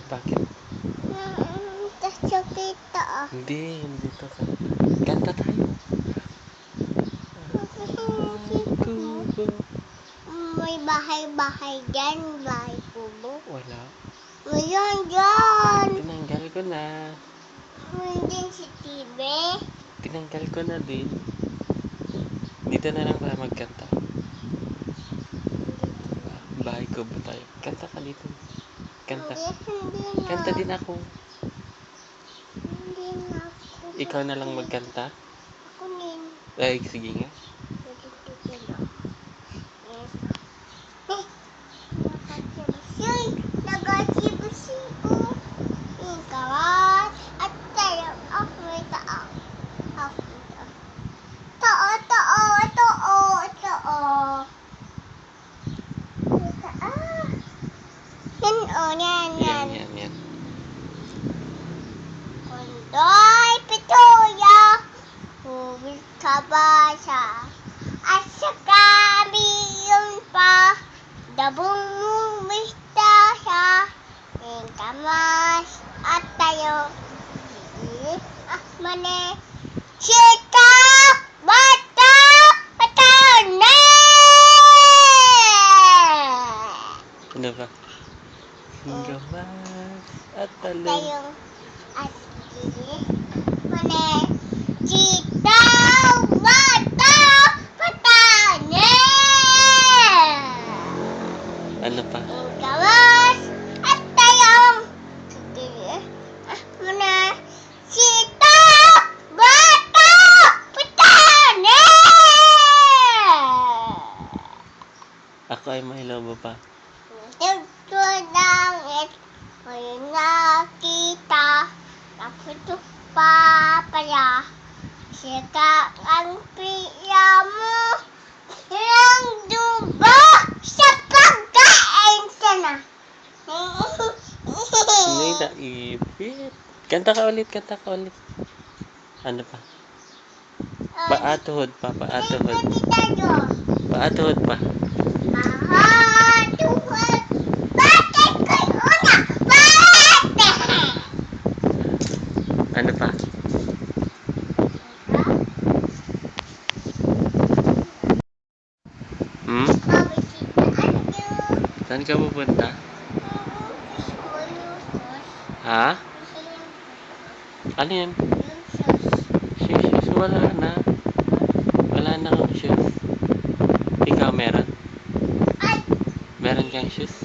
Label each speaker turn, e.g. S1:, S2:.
S1: Bakit?
S2: Sa kita.
S1: Hindi to kanta. Kanta tayo. Kubo.
S2: May bahay-bahay dyan. Bahay kubo.
S1: Wala.
S2: Ngayon dyan.
S1: Tinanggal ko na.
S2: Ngayon din si TV.
S1: Tinanggal ko na din. Dito na lang tayo magkanta. Bahay kubo tayo. Kanta ka dito. Kanta.
S2: Hindi na.
S1: Kanta din ako.
S2: Hindi na ako.
S1: Ikaw na lang magkanta.
S2: Ako din.
S1: Ay, sige nga.
S2: Nagasibo-sibo. Ikaw at tayo. Ako may taang. Ako tao. Yan.
S1: Yan.
S2: Kondoy pituya. Huwag ka ba siya? At saka yun pa. Dabong mumista siya. Kamas at tayo. Mane. Sika! Bata! Patane!
S1: Ano ba? Gamas at talong.
S2: Tayong at mane. Sika! Bata! Patane!
S1: Ano pa?
S2: Kawas at tayong mane. Sika! Bata! Patane!
S1: Ako ay may lobo pa.
S2: Ito langit, may nakita, naputok pa pala. Sika ang priya mo, ilang dugo sa pagkain ka na.
S1: Hindi naipit. Kanta ka ulit. Ano pa? Paatuhod pa. Paatuhod pa.
S2: Mahatuhod, bakit kayo na? Bakit?
S1: Ano pa? Saan ka pupunta? Ha? Ano yan? Shoes. Wala na. Wala na akong shoes. Ikaw meron? Meron kang shoes?